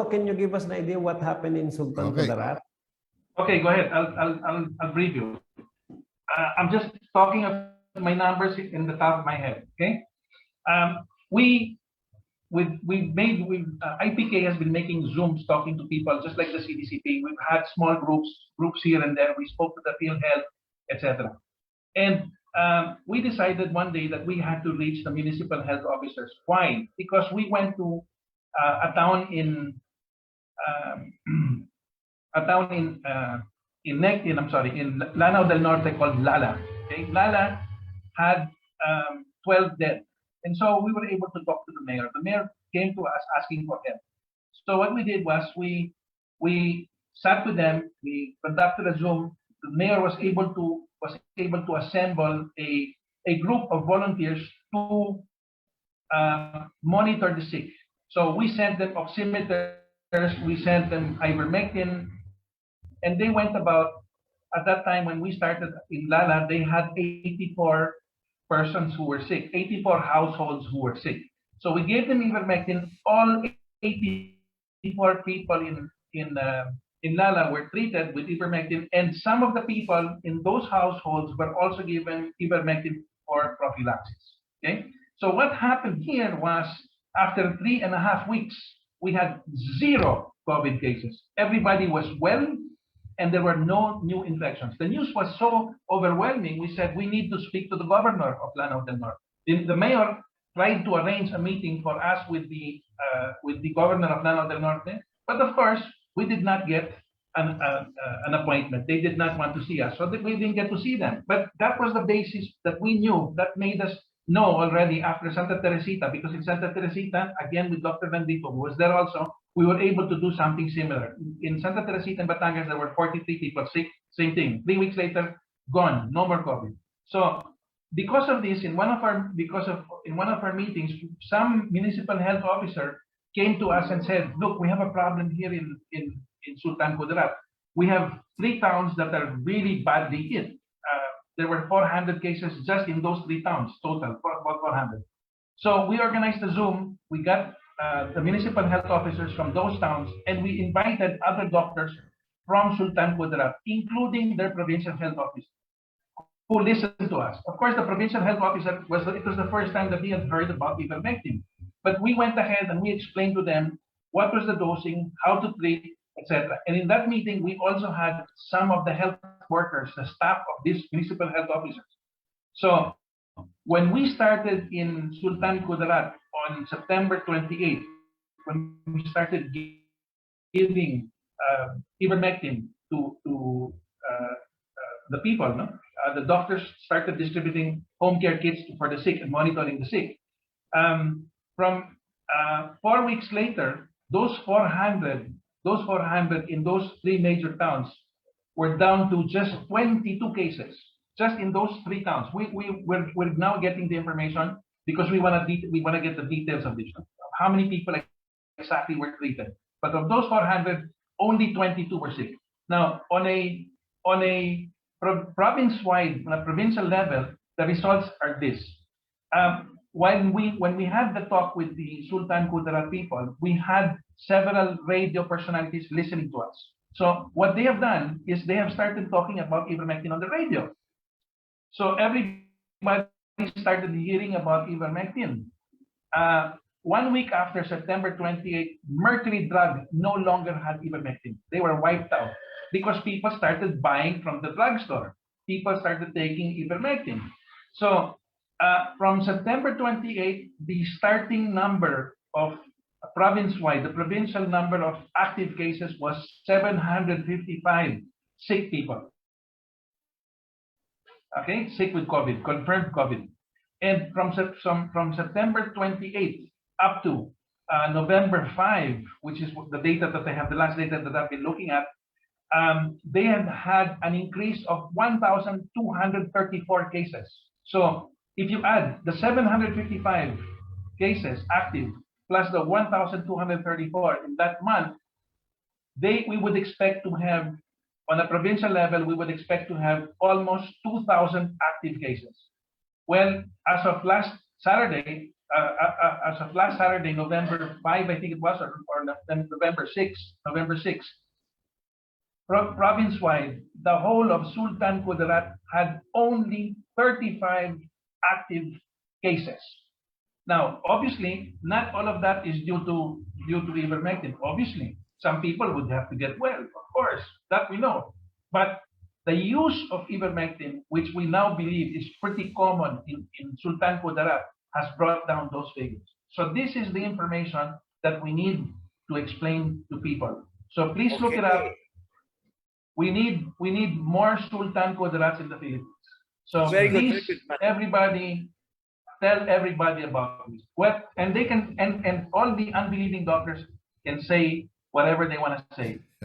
can you give us an idea what happened in Sultan Okay. Kudarat? Okay, go ahead. I'll brief you. I'm just talking of my numbers in the top of my head. Okay. We IPK has been making Zooms talking to people just like the CDCP. We've had small groups here and there. We spoke to the field health, etc. And we decided one day that we had to reach the municipal health officers. Why? Because we went to a town in in Lanao del Norte called Lala. Okay, Lala had 12 dead, and so we were able to talk to the mayor. The mayor came to us asking for help. So what we did was we sat with them. We conducted a Zoom. The mayor was able to assemble a group of volunteers to monitor the sick. So we sent them oximeters, we sent them ivermectin, and they went about, at that time when we started in Lala, they had 84 persons who were sick, 84 households who were sick. So we gave them ivermectin. All 84 people in Lala were treated with ivermectin, and some of the people in those households were also given ivermectin for prophylaxis. Okay, so what happened here was after 3.5 weeks, we had 0 COVID cases. Everybody was well, and there were no new infections. The news was so overwhelming, we said we need to speak to the governor of Lanao del Norte. The mayor tried to arrange a meeting for us with the governor of Lanao del Norte, but of course, we did not get an appointment. They did not want to see us, so we didn't get to see them. But that was the basis that we knew, that made us know already after Santa Teresita, because in Santa Teresita, again with Dr. Vendito, who was there also, we were able to do something similar. In Santa Teresita and Batangas, there were 43 people sick, same thing. 3 weeks later, gone, no more COVID. So because of this, in one of our meetings, some municipal health officer came to us and said, look, we have a problem here in Sultan Kudarat. We have 3 towns that are really badly hit. There were 400 cases just in those 3 towns, total, about 400. So we organized a Zoom. We got the municipal health officers from those towns, and we invited other doctors from Sultan Kudarat, including their provincial health officer, who listened to us. Of course, the provincial health officer, it was the first time that he had heard about ivermectin. But we went ahead and we explained to them what was the dosing, how to treat, etc. And in that meeting, we also had some of the health workers, the staff of these municipal health officers. So when we started in Sultan Kudarat on September 28th, when we started giving ivermectin to the people, the doctors started distributing home care kits for the sick and monitoring the sick. From 4 weeks later, those 400 in those 3 major towns were down to just 22 cases, just in those 3 towns. We're now getting the information because we want to get the details of this, how many people exactly were treated. But of those 400, only 22 were sick. Now, on a province-wide, on a provincial level, the results are this. When we had the talk with the Sultan Kudarat people, we had several radio personalities listening to us. So what they have done is they have started talking about ivermectin on the radio. So everybody started hearing about ivermectin. 1 week after September 28th, Mercury Drug no longer had ivermectin. They were wiped out because people started buying from the drugstore. People started taking ivermectin. So from September 28th, the starting number of province-wide, the provincial number of active cases was 755 sick people. Okay, sick with COVID, confirmed COVID. And from September 28th up to November 5, which is the data that I have, the last data that I've been looking at, they had an increase of 1,234 cases. So if you add the 755 cases active plus the 1,234 in that month, we would expect to have, on a provincial level, we would expect to have almost 2,000 active cases. Well, as of last Saturday, as of last Saturday, November 5, I think it was, or November 6, province-wide, the whole of Sultan Kudarat had only 35 active cases. Now, obviously, not all of that is due to ivermectin. Obviously, some people would have to get well, of course, that we know. But the use of ivermectin, which we now believe is pretty common in Sultan Kudarat, has brought down those figures. So this is the information that we need to explain to people. So please look it up. We need more Sultan Kudarats in the Philippines. So Very good, please, very good, everybody, tell everybody about this. And they can, and all the unbelieving doctors can say whatever they want to say.